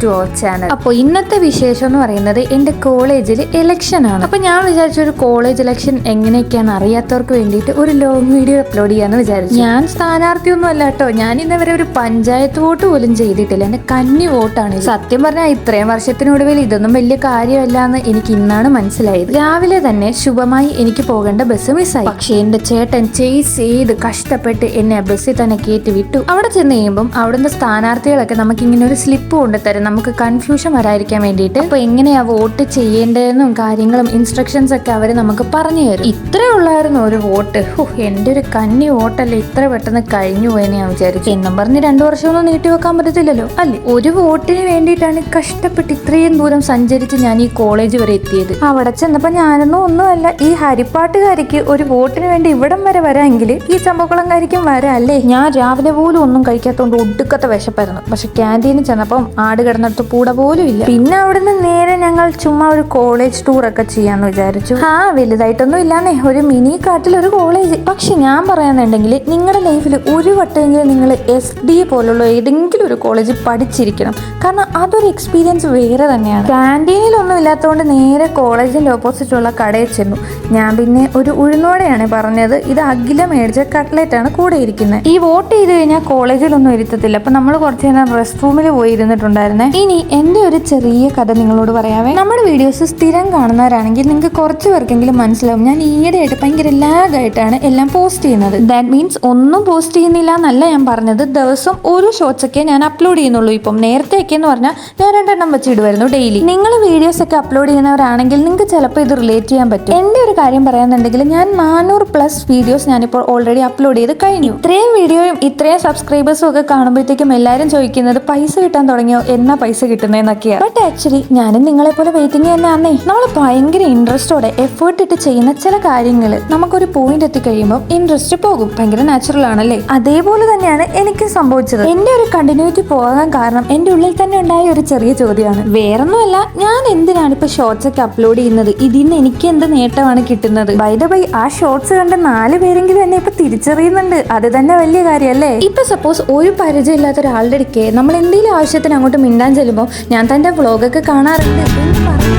To our channel. അപ്പോൾ ഇന്നത്തെ വിശേഷം എന്ന് പറയുന്നത് എൻ്റെ കോളേജിൽ ഇലക്ഷൻ ആണ്. അപ്പോൾ ഞാൻ വിചാരിച്ച ഒരു കോളേജ് ഇലക്ഷൻ എങ്ങനെയൊക്കെയാണ് അറിയാത്തവർക്ക് വേണ്ടിയിട്ട് ഒരു ലോങ് വീഡിയോ അപ്ലോഡ് ചെയ്യാന്ന് വിചാരിച്ചു. ഞാൻ സ്ഥാനാർത്ഥിയൊന്നും അല്ല കേട്ടോ, ഞാൻ ഇന്നവരെ ഒരു പഞ്ചായത്ത് വോട്ട് പോലും ചെയ്തിട്ടില്ല. എൻ്റെ കന്നി വോട്ടാണ്. സത്യം പറഞ്ഞാൽ ഇത്രയും വർഷത്തിനൊടുവിൽ ഇതൊന്നും വലിയ കാര്യമല്ല എന്ന് എനിക്ക് ഇന്നാണ് മനസ്സിലായത്. രാവിലെ തന്നെ ശുഭമായി എനിക്ക് പോകേണ്ട ബസ് മിസ്സായി. പക്ഷെ എൻ്റെ ചേട്ടൻ ചേസ് ചെയ്ത് കഷ്ടപ്പെട്ട് എന്നെ ബസ്സിൽ തന്നെ കയറ്റി വിട്ടു. അവിടെ ചെന്ന് കഴിയുമ്പം അവിടുത്തെ സ്ഥാനാർത്ഥികളൊക്കെ നമുക്ക് ഇങ്ങനെ ഒരു സ്ലിപ്പ് കൊണ്ടുതരും, നമുക്ക് കൺഫ്യൂഷൻ വരാതിരിക്കാൻ വേണ്ടിയിട്ട്. അപ്പൊ എങ്ങനെയാ വോട്ട് ചെയ്യേണ്ടതെന്നും കാര്യങ്ങളും ഇൻസ്ട്രക്ഷൻസ് ഒക്കെ അവർ നമുക്ക് പറഞ്ഞു തരും. ഇത്രേ ഉള്ളായിരുന്നു ഒരു വോട്ട്. എൻ്റെ ഒരു കന്നി വോട്ടല്ലേ ഇത്ര പെട്ടെന്ന് കഴിഞ്ഞു പോയെന്ന് ഞാൻ വിചാരിച്ചു. എന്നും പറഞ്ഞ് 2 വർഷമൊന്നും നീട്ടി വെക്കാൻ പറ്റത്തില്ലല്ലോ അല്ലേ. ഒരു വോട്ടിന് വേണ്ടിയിട്ടാണ് കഷ്ടപ്പെട്ട് ഇത്രയും ദൂരം സഞ്ചരിച്ച് ഞാൻ ഈ കോളേജ് വരെ എത്തിയത്. അവിടെ ചെന്നപ്പോ ഞാനൊന്നും ഒന്നുമല്ല, ഈ ഹരിപ്പാട്ടുകാരിക്ക് ഒരു വോട്ടിന് വേണ്ടി ഇവിടം വരെ വരാമെങ്കിൽ ഈ ചമ്പക്കുളംകാരിക്കും വരാം അല്ലേ. ഞാൻ രാവിലെ പോലും ഒന്നും കഴിക്കാത്തതുകൊണ്ട് ഒടുക്കത്തെ വിശപ്പായിരുന്നു. പക്ഷെ ക്യാൻറ്റീനിൽ ചെന്നപ്പം ആട് കിടന്നിടത്ത് കൂടെ പോലും ഇല്ല. പിന്നെ അവിടുന്ന് നേരെ ഞങ്ങൾ ചുമ്മാ ഒരു കോളേജ് ടൂർ ഒക്കെ ചെയ്യാന്ന് വിചാരിച്ചു. വലുതായിട്ടൊന്നും ഇല്ലാന്നേ, ഒരു മിനി കാട്ടിൽ ഒരു കോളേജ്. പക്ഷെ ഞാൻ പറയാന്നുണ്ടെങ്കിൽ നിങ്ങളുടെ ലൈഫിൽ ഒരു വട്ടമെങ്കിലും നിങ്ങൾ SD പോലുള്ള ഏതെങ്കിലും ഒരു കോളേജ് പഠിച്ചിരിക്കണം. കാരണം അതൊരു എക്സ്പീരിയൻസ് വേറെ തന്നെയാണ്. ക്യാൻറ്റീനിലൊന്നും ഇല്ലാത്തതുകൊണ്ട് നേരെ കോളേജിന്റെ ഓപ്പോസിറ്റ് ഉള്ള കടയിൽ ചെന്നു. ഞാൻ പിന്നെ ഒരു ഉഴുന്നോടെയാണ് പറഞ്ഞത്. ഇത് അഖില മേടിച്ച കട്ട്ലേറ്റ് ആണ് കൂടെ ഇരിക്കുന്നത്. ഈ വോട്ട് ചെയ്ത് കഴിഞ്ഞാൽ കോളേജിലൊന്നും ഇരുത്തത്തില്ല. അപ്പൊ നമ്മൾ കുറച്ച് നേരം റെസ്റ്റ് റൂമിൽ പോയി ഇരുന്നിട്ടുണ്ടായിരുന്നേ. ഇനി എന്റെ ഒരു ചെറിയ കഥ നിങ്ങളോട് പറയാവേ. നമ്മുടെ വീഡിയോസ് സ്ഥിരം കാണുന്നവരാണെങ്കിൽ നിങ്ങൾക്ക് കുറച്ച് പേർക്കെങ്കിലും മനസ്സിലാവും ഞാൻ ഈയിടെയായിട്ട് ഭയങ്കര ലാഗായിട്ടാണ് എല്ലാം പോസ്റ്റ് ചെയ്യുന്നത്. ദാറ്റ് മീൻസ് ഒന്നും പോസ്റ്റ് ചെയ്യുന്നില്ല എന്നല്ല ഞാൻ പറഞ്ഞത്. ദിവസം ഒരു ഷോർട്സ് ഒക്കെ ഞാൻ അപ്ലോഡ് ചെയ്യുന്നുള്ളൂ. ഇപ്പം നേരത്തെയൊക്കെ എന്ന് പറഞ്ഞാൽ ഞാൻ 2 എണ്ണം വെച്ച് ഇടുമായിരുന്നു ഡെയിലി. നിങ്ങൾ വീഡിയോസ് ഒക്കെ അപ്ലോഡ് ചെയ്യുന്നവരാണെങ്കിൽ നിങ്ങൾക്ക് ചിലപ്പോൾ ഇത് റിലേറ്റ് ചെയ്യാൻ പറ്റും. എൻ്റെ ഒരു കാര്യം പറയാന്നുണ്ടെങ്കിൽ ഞാൻ 400+ വീഡിയോസ് ഞാനിപ്പോൾ ഓൾറെഡി അപ്ലോഡ് ചെയ്ത് കഴിഞ്ഞു. ഇത്രയും വീഡിയോയും ഇത്രയും സബ്സ്ക്രൈബേഴ്സും ഒക്കെ കാണുമ്പോഴത്തേക്കും എല്ലാവരും ചോദിക്കുന്നത് പൈസ കിട്ടാൻ തുടങ്ങിയോ, എന്നാ പൈസ കിട്ടുന്നതെന്നൊക്കെയാണ്. ബട്ട് ആക്ച്വലി ഞാനും നിങ്ങളെ പോലെ വെയിറ്റിംഗ് തന്നെയാന്നേ. നമ്മൾ ഭയങ്കര ഇൻട്രസ്റ്റോടെ എഫേർട്ട് ഇട്ട് ചെയ്യുന്ന ചില കാര്യങ്ങൾ നമുക്കൊരു പോയിന്റ് എത്തിക്കഴിയുമ്പോൾ ഇൻട്രസ്റ്റ് പോകും. ഭയങ്കര നാച്ചുറൽ ആണല്ലേ. അതേപോലെ തന്നെയാണ് എനിക്ക് സംഭവിച്ചത്. എന്റെ ഒരു കണ്ടിന്യൂറ്റി പോകാൻ കാരണം എന്റെ ഉള്ളിൽ തന്നെ ഉണ്ടായ ഒരു ചെറിയ ചോദ്യമാണ്. വേറൊന്നുമല്ല, ഞാൻ എന്തിനാണ് ഇപ്പൊ ഷോർട്സ് ഒക്കെ അപ്ലോഡ് ചെയ്യുന്നത്? ഇതിന് എനിക്ക് എന്ത് നേട്ടമാണ് കിട്ടുന്നത്? ബൈ ദ ബൈ, ആ ഷോർട്സ് കണ്ട 4 പേരെങ്കിലും എന്നെ ഇപ്പൊ തിരിച്ചറിയുന്നുണ്ട്. അത് തന്നെ വലിയ കാര്യമല്ലേ. ഇപ്പൊ സപ്പോസ് ഒരു പരിചയം ഇല്ലാത്ത ഒരാളുടെ അടുക്കെ നമ്മൾ എന്തെങ്കിലും ആവശ്യത്തിന് അങ്ങോട്ട് മിണ്ടാൻ ചെല്ലുമ്പോൾ ഞാൻ തന്റെ വ്ളോഗൊക്കെ കാണാറുണ്ട് എന്ന് പറഞ്ഞത്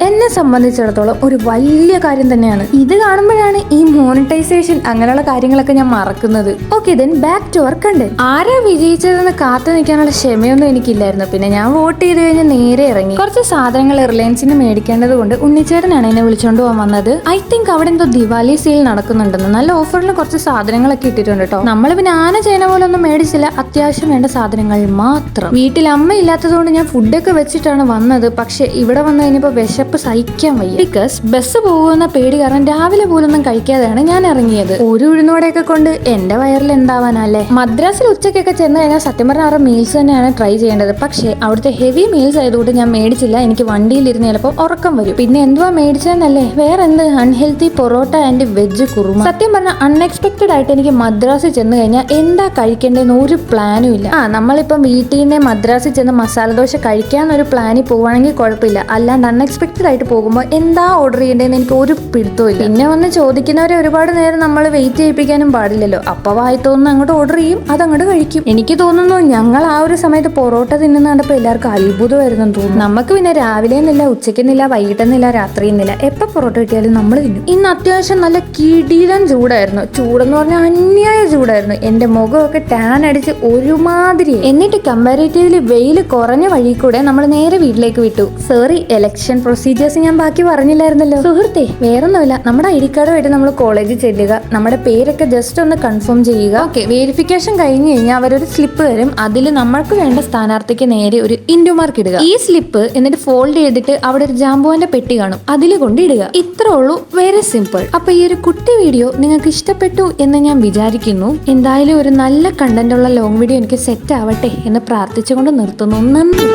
എന്നെ സംബന്ധിച്ചിടത്തോളം ഒരു വലിയ കാര്യം തന്നെയാണ്. ഇത് കാണുമ്പോഴാണ് ഈ മോണിറ്റൈസേഷൻ അങ്ങനെയുള്ള കാര്യങ്ങളൊക്കെ ഞാൻ മറക്കുന്നത്. Okay, then back to our content. ആരാ വിജയിച്ചതെന്ന് കാത്തു നിൽക്കാനുള്ള ക്ഷമയൊന്നും എനിക്കില്ലായിരുന്നു. പിന്നെ ഞാൻ വോട്ട് ചെയ്ത് കഴിഞ്ഞ് നേരെ ഇറങ്ങി. കുറച്ച് സാധനങ്ങൾ റിലയൻസിന് മേടിക്കേണ്ടത് കൊണ്ട് ഉണ്ണിച്ചേട്ടനാണ് എന്നെ വിളിച്ചോണ്ട് പോകാൻ വന്നത്. ഐ തിങ്ക് അവിടെ എന്തോ ദിവാലി സെയിൽ നടക്കുന്നുണ്ടെന്ന്. നല്ല ഓഫറിൽ കുറച്ച് സാധനങ്ങളൊക്കെ ഇട്ടിട്ടുണ്ട് കേട്ടോ. നമ്മൾ പിന്നെ ആന ചെയ്യുന്ന പോലെ ഒന്നും മേടിച്ചില്ല, അത്യാവശ്യം വേണ്ട സാധനങ്ങൾ മാത്രം. വീട്ടിൽ അമ്മ ഇല്ലാത്തത് കൊണ്ട് ഞാൻ ഫുഡൊക്കെ വെച്ചിട്ടാണ് വന്നത്. പക്ഷെ ഇവിടെ വന്നു കഴിഞ്ഞപ്പോൾ വിശപ്പ് സഹിക്കാൻ വയ്യ. ബിക്കോസ് ബസ് പോകുന്ന പേടി കാരണം രാവിലെ പോലൊന്നും കഴിക്കാതെയാണ് ഞാൻ ഇറങ്ങിയത്. ഒരു ഉഴുന്നോടെയൊക്കെ കൊണ്ട് എന്റെ വയറിൽ എന്താവാനല്ലേ. മദ്രാസിൽ ഉച്ചക്കൊക്കെ ചെന്ന് കഴിഞ്ഞാൽ സത്യം പറഞ്ഞാൽ അവരുടെ മീൽസ് തന്നെയാണ് ട്രൈ ചെയ്യേണ്ടത്. പക്ഷേ അവിടുത്തെ ഹെവി മീൽസ് ആയതുകൊണ്ട് ഞാൻ മേടിച്ചില്ല. എനിക്ക് വണ്ടിയിലിരുന്ന് ചിലപ്പോൾ ഉറക്കം വരും. പിന്നെ എന്തുവാ മേടിച്ചതെന്നല്ലേ, വേറെ എന്ത് unhealthy parotta and veg kurma. സത്യം പറഞ്ഞാൽ അൺഎക്സ്പെക്ടഡ് ആയിട്ട് എനിക്ക് മദ്രാസിൽ ചെന്ന് കഴിഞ്ഞാൽ എന്താ കഴിക്കേണ്ടതെന്ന് ഒരു പ്ലാനും ഇല്ല. നമ്മളിപ്പം വീട്ടിൽ നിന്ന് മദ്രാസിൽ ചെന്ന് മസാല ദോശ കഴിക്കാന്നൊരു പ്ലാനിൽ പോവുകയാണെങ്കിൽ കുഴപ്പമില്ല. അല്ലാണ്ട് അൺഎക്സ്പെക്ടഡ് ആയിട്ട് പോകുമ്പോൾ എന്താ ഓർഡർ ചെയ്യേണ്ടതെന്ന് എനിക്ക് ഒരു പിടുത്തവും ഇല്ല. പിന്നെ വന്ന് ചോദിക്കുന്നവരെ ഒരുപാട് നേരം നമ്മൾ വെയിറ്റ് ചെയ്യിപ്പിക്കാനും പാടില്ലല്ലോ. അപ്പൊ വായി തോന്നുന്നു അങ്ങോട്ട് ഓർഡർ ചെയ്യും, അതങ്ങോട്ട് കഴിക്കും. എനിക്ക് തോന്നുന്നു ഞങ്ങൾ ആ ഒരു സമയത്ത് പൊറോട്ട തിന്നുന്ന കണ്ടപ്പോൾ എല്ലാവർക്കും അത്ഭുതമായിരുന്നു തോന്നുന്നു. നമുക്ക് പിന്നെ രാവിലെ എന്നില്ല, ഉച്ചയ്ക്കെന്നില്ല, വൈകിട്ടെന്നില്ല, രാത്രിയെന്നില്ല, എപ്പോൾ പൊറോട്ട കിട്ടിയാലും നമ്മൾ തിന്നും. ഇന്ന് അത്യാവശ്യം നല്ല കിടിലൻ ചൂടായിരുന്നു. ചൂടെന്ന് പറഞ്ഞാൽ അന്യായ ചൂടായിരുന്നു. എന്റെ മുഖമൊക്കെ ടാൻ അടിച്ച് ഒരുമാതിരി. എന്നിട്ട് കമ്പാരിറ്റീവ്ലി വെയിൽ കുറഞ്ഞ വഴി കൂടെ നമ്മൾ നേരെ വീട്ടിലേക്ക് വിട്ടു. സോറി, ഇലക്ഷൻ പ്രൊസീജിയേഴ്സ് ഞാൻ ബാക്കി പറഞ്ഞില്ലായിരുന്നല്ലോ. സുഹൃത്തെ, വേറൊന്നുമില്ല, നമ്മുടെ ID കാർഡുമായിട്ട് നമ്മൾ കോളേജിൽ ചെല്ലുക, നമ്മുടെ പേരൊക്കെ ജസ്റ്റ് ഒന്ന് കൺഫേം ചെയ്യുക. ഓക്കെ, വെരിഫിക്കേഷൻ കഴിഞ്ഞ് കഴിഞ്ഞാൽ അവരൊരു സ്ലിപ്പ് തരും. അതിൽ നമ്മൾക്ക് വേണ്ട സ്ഥാനാർത്ഥിക്ക് നേരെ ഒരു ഇൻഡു മാർക്ക് ഇടുക. ഈ സ്ലിപ്പ് എന്നിട്ട് ഫോൾഡ് ചെയ്തിട്ട് അവിടെ ഒരു ജാമ്പുവാന്റെ പെട്ടി കാണും, അതിൽ കൊണ്ട് ഇടുക. ഇത്രേ ഉള്ളൂ, വെരി സിമ്പിൾ. അപ്പൊ ഈ ഒരു കുട്ടി വീഡിയോ നിങ്ങൾക്ക് ഇഷ്ടപ്പെട്ടു എന്ന് ഞാൻ വിചാരിക്കുന്നു. എന്തായാലും ഒരു നല്ല കണ്ടന്റ് ഉള്ള ലോങ് വീഡിയോ എനിക്ക് സെറ്റ് ആവട്ടെ എന്ന് പ്രാർത്ഥിച്ചുകൊണ്ട് നിർത്തുന്നു. നന്ദി.